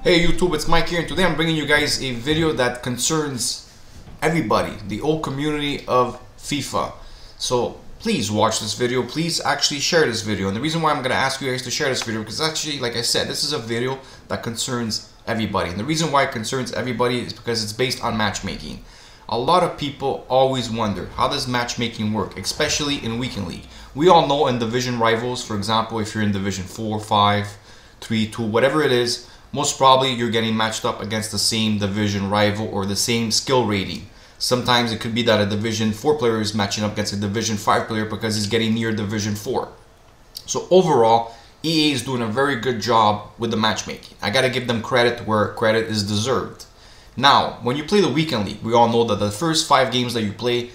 Hey YouTube, it's Mike here, and today I'm bringing you guys a video that concerns everybody, the whole community of FIFA. So please watch this video, please actually share this video. And the reason why I'm going to ask you guys to share this video, because actually, like I said, this is a video that concerns everybody. And the reason why it concerns everybody is because it's based on matchmaking. A lot of people always wonder, how does matchmaking work, especially in Weekend League? We all know in division rivals, for example, if you're in division 4, 5, 3, 2, whatever it is, most probably you're getting matched up against the same division rival or the same skill rating. Sometimes it could be that a division 4 player is matching up against a division 5 player because he's getting near division 4. So overall, EA is doing a very good job with the matchmaking. I gotta give them credit where credit is deserved. Now, when you play the Weekend League, we all know that the first 5 games that you play,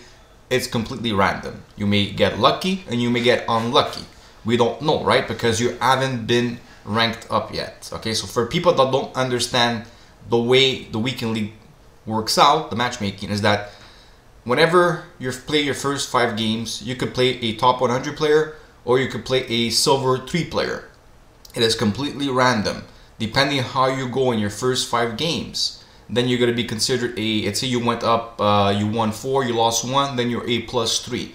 it's completely random. You may get lucky and you may get unlucky. We don't know, right? Because you haven't been ranked up yet. Okay, so for people that don't understand the way the Weekend League works out, the matchmaking is that whenever you play your first 5 games, you could play a top 100 player or you could play a silver 3 player. It is completely random depending on how you go in your first 5 games. Then you're going to be considered a, let's say you went up, you won 4, you lost 1, then you're a +3.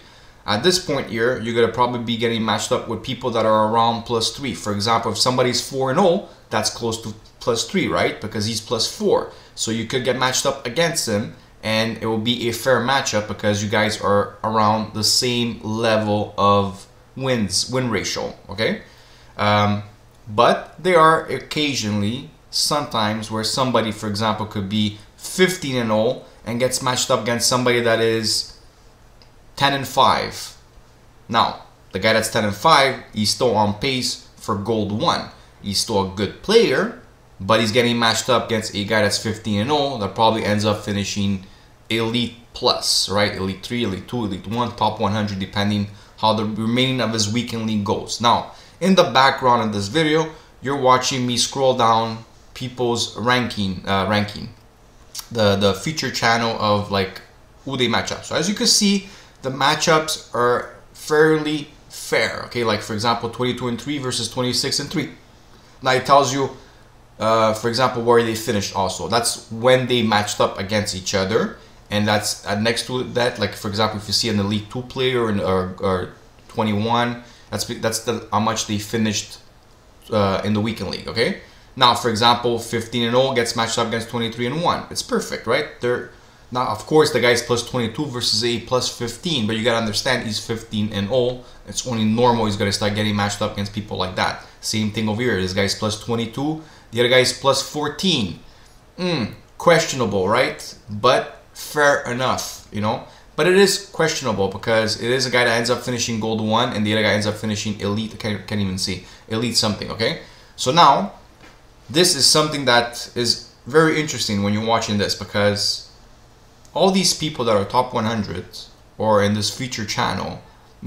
At this point here, you're going to probably be getting matched up with people that are around +3. For example, if somebody's 4-0, that's close to +3, right? Because he's +4. So you could get matched up against him and it will be a fair matchup because you guys are around the same level of win ratio, okay? But there are occasionally, sometimes where somebody, for example, could be 15-0 and gets matched up against somebody that is 10-5. Now, the guy that's 10-5, he's still on pace for gold 1. He's still a good player, but he's getting matched up against a guy that's 15-0 that probably ends up finishing elite plus, right? Elite 3, elite 2, elite 1, top 100, depending how the remaining of his Weekend League goes. Now, in the background of this video, you're watching me scroll down people's ranking, the feature channel of like who they match up. So as you can see, the matchups are fairly fair, okay? Like for example, 22-3 versus 26-3. Now it tells you, for example, where they finished also. That's when they matched up against each other, and that's next to that. Like for example, if you see an Elite 2 player or 21, that's how much they finished in the Weekend League, okay? Now, for example, 15-0 gets matched up against 23-1. It's perfect, right? Now, of course, the guy's +22 versus a +15, but you gotta understand he's 15-0. It's only normal he's gonna start getting matched up against people like that. Same thing over here. This guy's +22, the other guy's +14. Questionable, right? But fair enough, you know. But it is questionable because it is a guy that ends up finishing gold 1 and the other guy ends up finishing elite. I can't even see elite something. Okay, so now this is something that is very interesting when you're watching this, because all these people that are top 100 or in this feature channel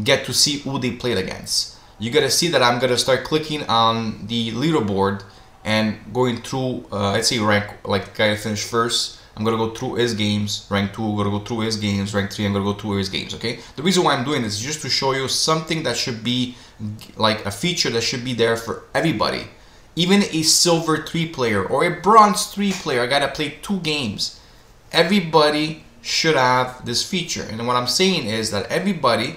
get to see who they played against. You gotta see that I'm gonna start clicking on the leaderboard and going through, let's say rank, like the guy that finished first, I'm gonna go through his games. Rank 2, I'm gonna go through his games. Rank 3, I'm gonna go through his games, okay? The reason why I'm doing this is just to show you something that should be like a feature that should be there for everybody. Even a silver 3 player or a bronze 3 player, I gotta play 2 games. Everybody should have this feature, and what I'm saying is that everybody,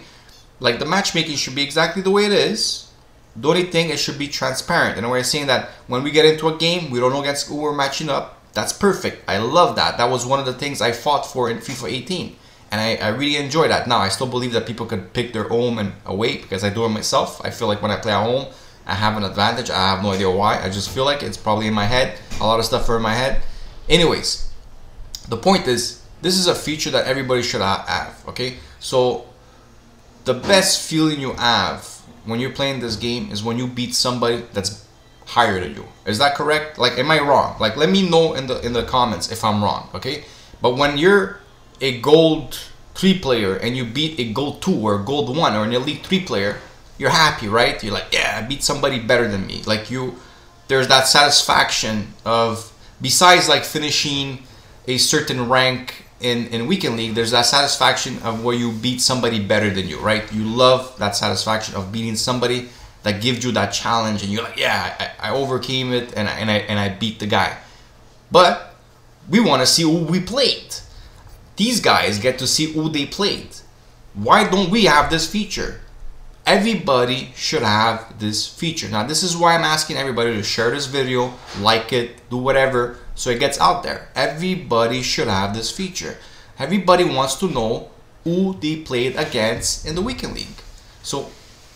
like the matchmaking should be exactly the way it is. The only thing, it should be transparent. And we're saying that when we get into a game, we don't know against who we're matching up. That's perfect. I love that. That was one of the things I fought for in FIFA 18, and I really enjoy that. Now I still believe that people could pick their home and away because I do it myself. I feel like when I play at home, I have an advantage. I have no idea why. I just feel like it's probably in my head. A lot of stuff are in my head. Anyways, the point is, this is a feature that everybody should have, okay? So the best feeling you have when you're playing this game is when you beat somebody that's higher than you. Is that correct? Like, am I wrong? Like, let me know in the comments if I'm wrong, okay? But when you're a gold 3 player and you beat a gold 2 or a gold 1 or an elite 3 player, you're happy, right? You're like, yeah, I beat somebody better than me. Like there's that satisfaction of, besides like finishing a certain rank in Weekend League, there's that satisfaction of where you beat somebody better than you, right? You love that satisfaction of beating somebody that gives you that challenge and you're like, yeah, I overcame it and I beat the guy. But we want to see who we played. These guys get to see who they played. Why don't we have this feature? Everybody should have this feature. Now this is why I'm asking everybody to share this video, like it, do whatever, so it gets out there. Everybody should have this feature. Everybody wants to know who they played against in the weekend league. So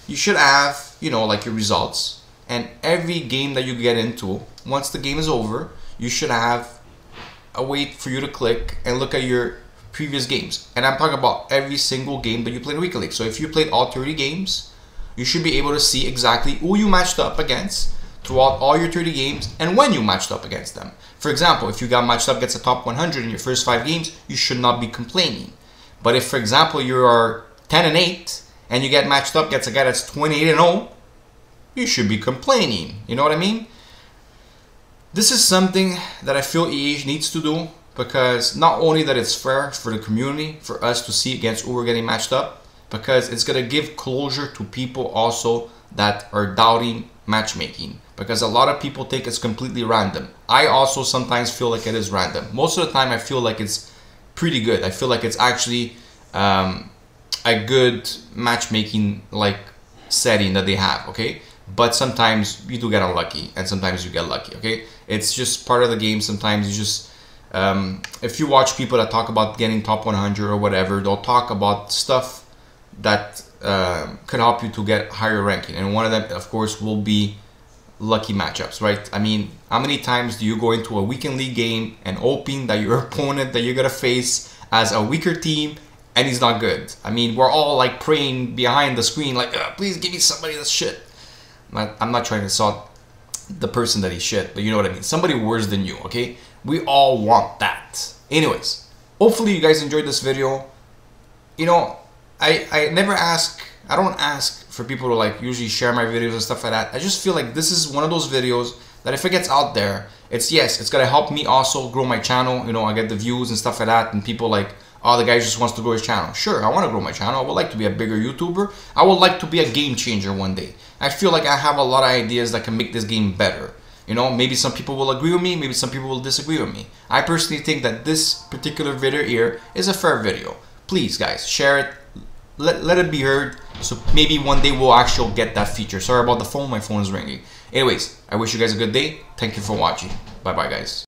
you should have, you know, like your results, and every game that you get into, once the game is over, you should have a way for you to click and look at your previous games. And I'm talking about every single game that you played in the weekend league. So if you played all 30 games, you should be able to see exactly who you matched up against throughout all your 30 games and when you matched up against them. For example, if you got matched up against a top 100 in your first 5 games, you should not be complaining. But if, for example, you are 10-8 and you get matched up against a guy that's 28-0, you should be complaining. You know what I mean? This is something that I feel EA needs to do, because not only that it's fair for the community, for us to see against who we're getting matched up, because it's going to give closure to people also that are doubting matchmaking, because a lot of people think it's completely random. I also sometimes feel like it is random. Most of the time I feel like it's pretty good. I feel like it's actually a good matchmaking like setting that they have, okay? But sometimes you do get unlucky and sometimes you get lucky, okay? It's just part of the game. Sometimes you just if you watch people that talk about getting top 100 or whatever, they'll talk about stuff that could help you to get higher ranking, and one of them of course will be lucky matchups, right? I mean, how many times do you go into a weekend league game and hoping that your opponent that you're gonna face as a weaker team and he's not good? I mean, we're all like praying behind the screen like, please give me somebody that's shit. I'm not trying to insult the person that he's shit, but you know what I mean. Somebody worse than you, okay? We all want that. Anyways, hopefully you guys enjoyed this video. You know, I never ask, I don't ask for people to like usually share my videos and stuff like that. I just feel like this is one of those videos that if it gets out there, it's gonna help me also grow my channel. You know, I get the views and stuff like that, and people like, oh, the guy just wants to grow his channel. Sure, I want to grow my channel. I would like to be a bigger YouTuber. I would like to be a game changer one day. I feel like I have a lot of ideas that can make this game better. You know, maybe some people will agree with me, maybe some people will disagree with me. I personally think that this particular video here is a fair video. Please guys, share it, let it be heard, so maybe one day we'll actually get that feature. Sorry about the phone, my phone is ringing. Anyways, I wish you guys a good day. Thank you for watching. Bye bye guys.